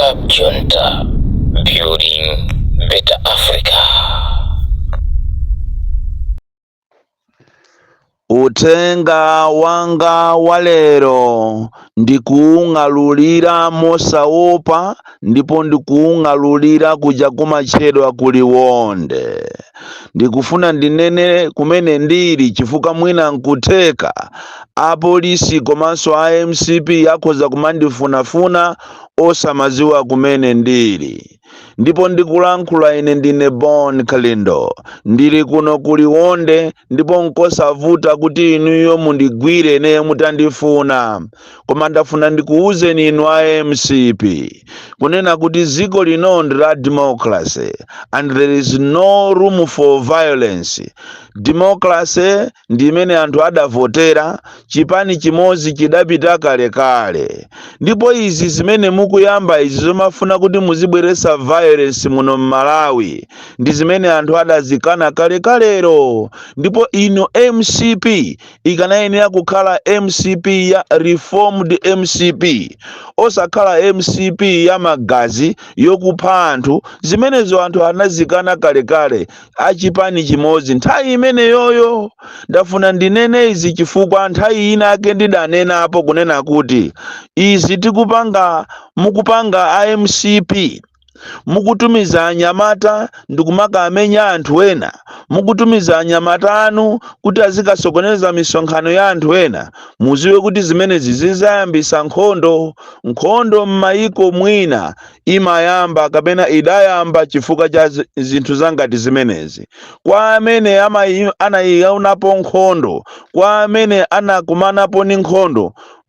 Club Junta, building better Africa. Utenga wanga walero ndikuung'alulira mosaopa ndipo ndikuung'alulira kuja kumachedwa kuliwonde. Ndikufuna ndinene kumene ndili chifukwa mwina nkuteka apolisi komanso a MCP yakhoza kumandifunafuna osamaziwa kumene ndili. Ndipo ndikulankhula ine ndine Bon Kalindo, ndili kuno kuliwonde ndipo nkosavuta kuti inuyo mundigwire ine mutandifuna. Koma ndafuna ndikuuzeni inu a MCP kunena kuti ziko lino ndi la democracy and there is no room for violence. Democracy ndi imene anthu adavotera, chipani chimozi chidapita kale. Ndipo izi zimene mukuyamba izi zomafuna kuti muzibweresa violence muno Malawi ndi zimene anthu adazikana kalero. Ndipo ino MCP ikanayenera kukhala MCP ya reformed MCP, osakhala MCP ya magazi yokupha anthu, zimenezo anthu anazikana kale achipani chimozi nthawi imene yoyo. Ndafuna ndinene izi chifukwa nthawi ina ake ndidanena apo kunena kuti izi mukupanga a MCP mukutumiza anyamata ndikumaka amenya anthu ena, mukutumiza anyamata anu kuti azikasokoneza misonkhano ya anthu ena. Muziwe kuti zimenezi zizayambisa nkhondo m'mayiko mwina imayamba kapena idayamba chifukwa cha zinthu zangati zimenezi. Kwa amene anayiyapo nkhondo, kwa amene anakumanapo ni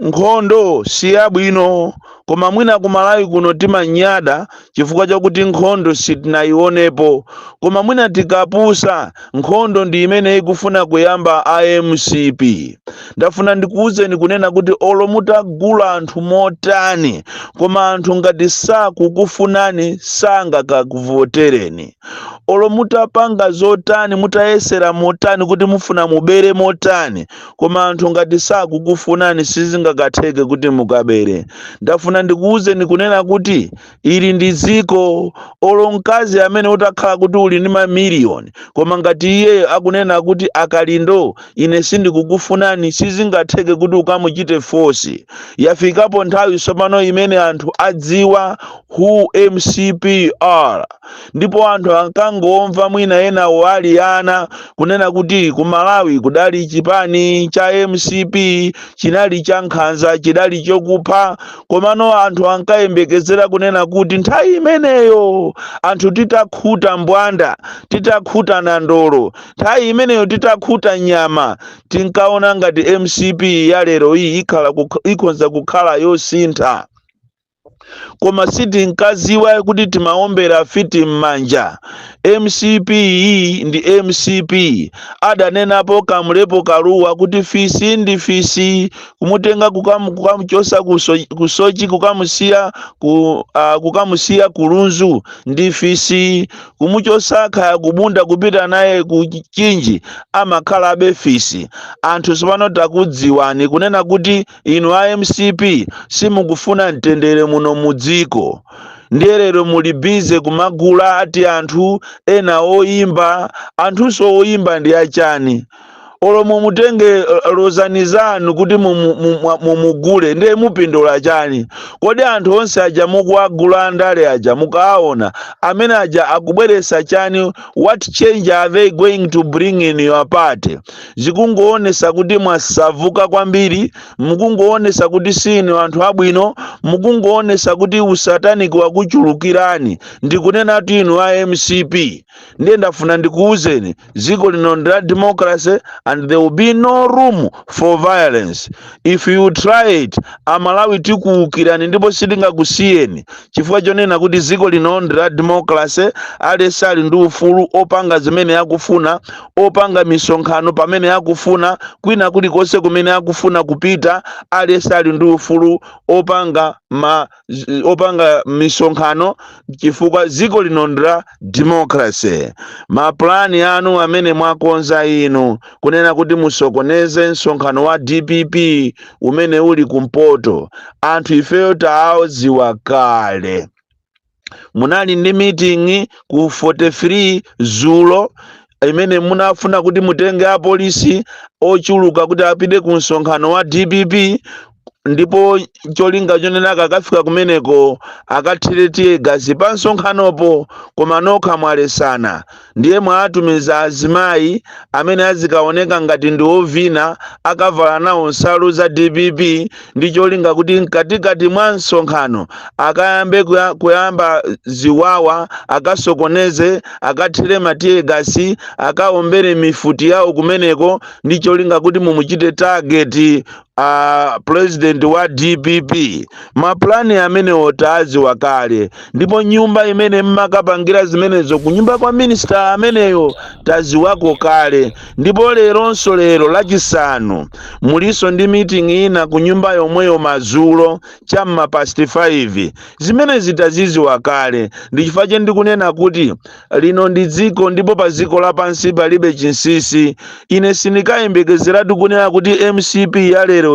nkhondo si yabwino. Koma mwina kumalawi kuno timanyada chifukwa chakuti nkhondo sitinayionepo. Koma mwina tikapusa nkhondo ndi imene ikufuna kuyamba a MCP. Ndafuna ndikuuzeni kunena kuti olo mutagula anthu motani, koma anthu ngati sakukufunani sangakakuvotereni. Olo mutapanga zotani, mutayesera motani kuti mufuna mubere motani, koma anthu ngati sakukufunani sizingakatheke kuti mukabere. Ndafuna ndikuuzeni kunena kuti ili ndi ziko. Olo mkazi amene utakhala kuti uli ndi mamiliyoni, koma ngati iye akunena kuti akalindo ine sindikukufunani, sizingatheke kuti ukamuchite force. Yafikapo nthawi sopano imene anthu adziwa who MCP are. Ndipo anthu ankangomva mwina ena waliyana kunena kuti kumalawi kudali chipani cha MCP chinali cha nkhanza, chidali chokupha. Komano anthu ankayembekezera kunena kuti nthawi imeneyo anthu titakhuta mbwanda, titakhuta nandolo, nthawi imeneyo titakhuta nyama, tinkaona ngati MCP ya lero iyi ikhoza kukhala yosintha. Koma sitinkaziwa kuti timaombera fiti m'manja. MCP iyi ndi MCP adanenapo kamulepo kaluwa kuti fisi ndi fisi, kumutenga kukamuchosa kusochi kukamusiya kulunzu ndi fisi, kumuchosa khaya kubunda kupita naye kuchinji amakhala abe fisi. Anthu sopano takudziwani kunena kuti inu a MCP simukufuna mtendere muno mudziko. Ndiyelero muli bize kumagula ati anthu ena oyimba, anthu so oyimba ndi achani. Olo mumutenge rozani zanu kuti mumugule ndiye mupindula chani. Kodi anthu onse aja mukuagula ndale aja mukaona amene aja akubweresa chani? What change are they going to bring in your party? Zikungoonesa kuti mwasavuka kwambiri, mukungoonesa kuti sinu anthu abwino, mukungoonesa kuti usataniki wakuchulukirani. Ndikunena kuti inu a MCP. Ndiye ndafuna ndikuuzeni ziko lino ndi la democracy and there will be no room for violence. If you try it, amalawi tikuukirani ndipo sitingakusiyeni. Chifukwa chonena kuti ziko lino ndi la democracy, aliyense ali ndi ufulu opanga zimene yakufuna, opanga misonkhano pamene yakufuna, kwina kulikonse kumene yakufuna kupita, aliyense ali ndi ufulu opanga misonkhano chifukwa ziko lino ndi la democracy. Maplani anu amene mwakonza inu kunena kuti musokoneze msonkhano wa DPP umene uli kumpoto, anthu ifeyo taaziwa kale. munali ndi meeting ku 43 Zulo imene munafuna kuti mutenge apolisi ochuluka kuti apite ku msonkhano wa DPP, ndipo cholinga chonena akafika kumeneko akathire gazi pa msonkhanopo, koma nokha mwalesana. Ndiye mwatumiza azimayi amene azikaoneka ngati ndi ovina akavala nawo nsalu za DPP, ndi cholinga kuti mkatikati mwa msonkhano akayambe kuyamba ziwawa, akasokoneze, akathire matiye gasi, akaombere mifuti yawo kumeneko, ndi cholinga kuti mumuchite target president wa DPP. Maplani amene otaziwa kale, ndipo nyumba imene mmakapangira zimenezo ku nyumba kwa minister ameneyo taziwako kale. Ndipo lero lachisanu muliso ndi meeting ina ku nyumba yomweyo Mazulo chamma past 5. zimene zitaziziwa kale. Ndichifukwa chake ndikunena kuti lino ndi dziko, ndipo pa dziko lapansi palibe chinsisi. Ine sindikayembekezeratu kunena kuti MCP ya lero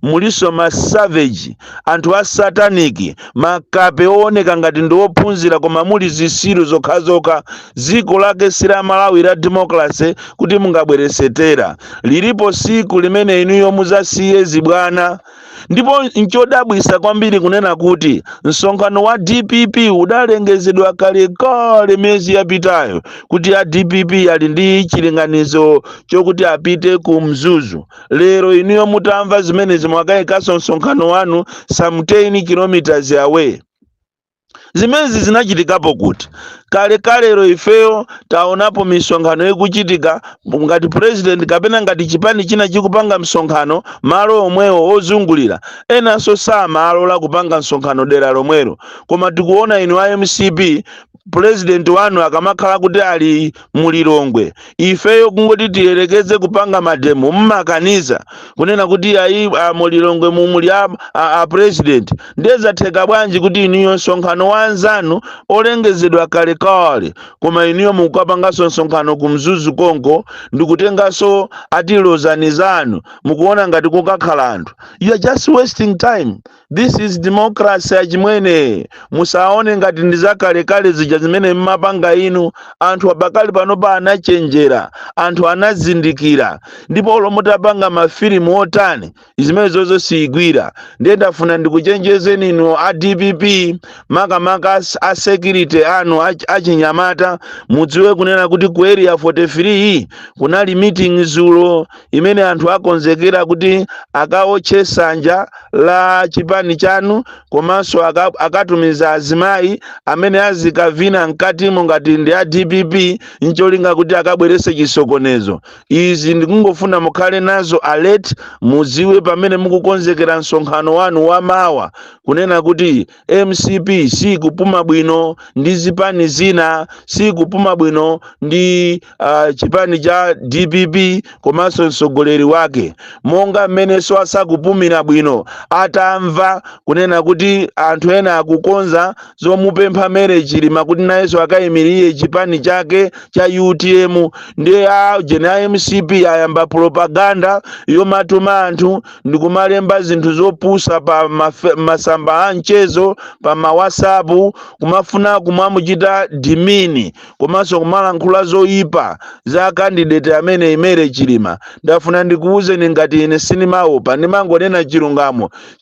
muliso ma savage, anthu a satanic, makape ooneka ngati ndi ophunzira koma muli zisiru zokhazoka. Dziko lake sila Malawi la democracy kuti mungabweresetera. Lilipo siku limene inuyo muzasiye zibwana. Ndipo nchodabwisa kwambiri kunena kuti msonkhano wa DPP udalengezedwa kale miyezi yapitayo kuti a DPP ali ndi chilinganizo chokuti apite ku Mzuzu. Lero inuyo mutamva zimene mwakayikaso msonkhano wanu some 10 kilometers away. Zimezi zinachitikapo kuti kale lero ifeyo taonapo misonkhano ikuchitika ngati president kapena ngati chipani china chikupanga msonkhano malo omwewo ozungulira, enanso samalola kupanga msonkhano dera lomwero. Koma tikuona inu a MCP president wanu akamakhala kuti ali mulilongwe, ifeyo kungoti tiyerekeze kupanga mademo mmakaniza kunena kuti ayi mulilongwe mumuli a president. Ndeza theka bwanji kuti iniyo msonkhano wanzanu olengezedwa kale koma iniyo mukapangaso msonkhano ku Mzuzu konko ndikutengaso atilozani zanu mukuona ngati kukakhala anthu. You are just wasting time. This is democracy achimwene. Musaone ngati ndizakale zija zimene mmapanga inu. Anthu abakali panopa anachenjera, anthu anazindikira, ndipo olomutapanga mafilimu otani zimene zozo siigwira. Ndiye ndafuna ndikuchenjezeni inu a DPP, makamaka a security anu achinyamata, mudziwe kunena kuti ku area 43 kunali meeting Zulo imene anthu akonzekera kuti akaotche sanja la chipani chanu, komanso akatumiza azimayi amene azikavina mkatimo ngati ndi a DPP, ncholinga kuti akabwerese chisokonezo. Izi ndikungofuna mukhale nazo alert, muziwe pamene mukukonzekera msonkhano wanu wa mawa kunena kuti MCP si kupuma bwino ndi zipani zina, si kupuma bwino ndi chipani cha DPP komanso mtsogoleri wake. Monga mmene so asakupumira bwino atamva kunena kuti anthu ena akukonza zomupempha mere chilima kuti nayeso akayimirire chipani chake cha UTM. Ndiye a MCP ayamba propaganda yomatuma anthu ndikumalemba zinthu zopusa pa masamba a mchezo, pa ma WhatsApp, kumafuna kumamuchita dimini, komanso kumalankhula zoyipa za candidate amene imere chilima. Ndafuna ndikuuzeni ngati ine sinimaopa, ndimangonena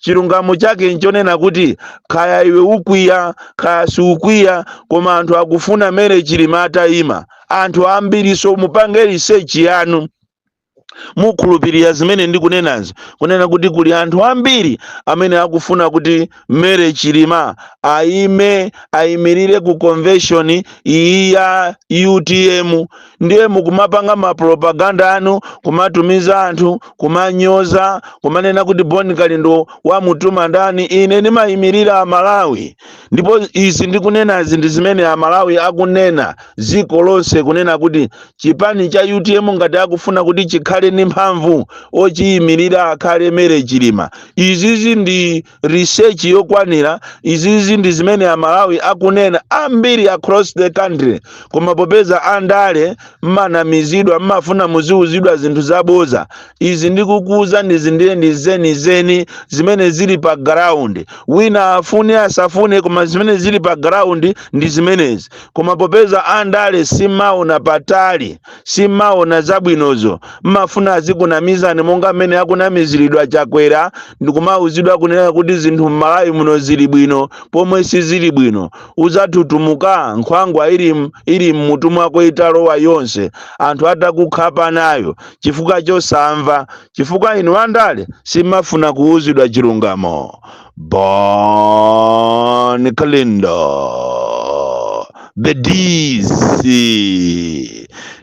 chilungamo chake nchonena kuti kaya iwe ukwiya kaya siukwiya, koma anthu akufuna mere chilima atayima. Anthu ambiri so mupange research yanu mukhulupirira zimene ndikunenazi, kunena kuti kuli anthu ambiri amene akufuna kuti mere chilima ayimirire ku convention iyi ya UTM. Ndiye mukumapanga mapropaganda anu, kumatumiza anthu, kumanyoza, kumanena kuti Boni Kalindo wamutuma ndani. Ine ndimayimirira Amalawi, ndipo izi ndikunenazi ndi zimene Amalawi akunena dziko lonse, kunena kuti chipani cha UTM ngati akufuna kuti chikhale akhale ndi mphamvu ochiyimirira akhale mere chilima. Izizi ndi research yokwanira, izizi ndi zimene amalawi akunena ambiri across the country. Koma popeza andale mmanamizidwa mmafuna muziuzidwa zinthu zaboza, izi ndikukuza ndi zeni zimene zili pa ground. Wina afune asafune, koma zimene zili pa ground ndi zimenezi. Koma popeza andale simaona patali, simaona zabwinozo, mmafuna azikunamizani monga mmene akunamiziridwa Chakwera ndikumauzidwa kunena kuti zinthu m'Malawi muno zili bwino pomwe sizili bwino. Uzatutumuka nkhwangwa ili mmutu mwako italowa yonse, anthu atakukhapa nayo chifukwa chosamva, chifukwa inu andale simafuna kuuzidwa chilungamo. Bon Kalindo the DC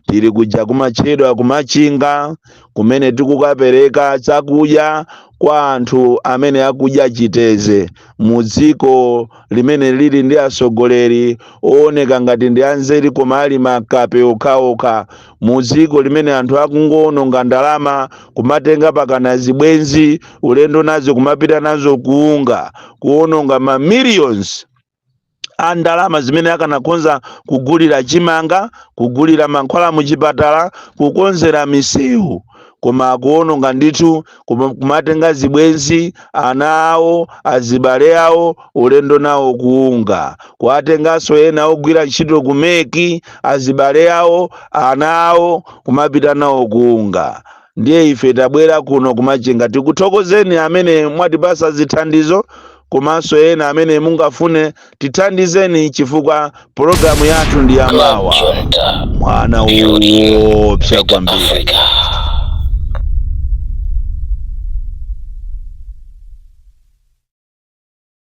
tiri kuja kumachedwa kumachinga kumene tikukapereka chakudya kwa anthu amene akudya chiteze mu dziko limene lili ndi asogoleri ooneka ngati ndi anzeri koma ali makape okhaokha, mu dziko limene anthu akungoononga ndalama kumatenga pakana zibwenzi ulendo nazo kumapita nazo kuunga kuononga ma millions andalama zimene akanakonza kugulira chimanga, kugulira mankhwala muchipatala, kukonzera misewu. Koma akuononga ndithu kumatenga zibwenzi ana awo azibale awo ulendo nawo kuunga, kuatenganso ena ogwira ntchito kumeki azibale awo ana awo kumapita nawo kuunga. Ndiye ife tabwera kuno kumachinga tikuthokozeni amene mwatipasa zithandizo, komanso ena amene mungafune tithandizeni chifukwa programu yathu ndi yamawa mwana woopsa kwambiri.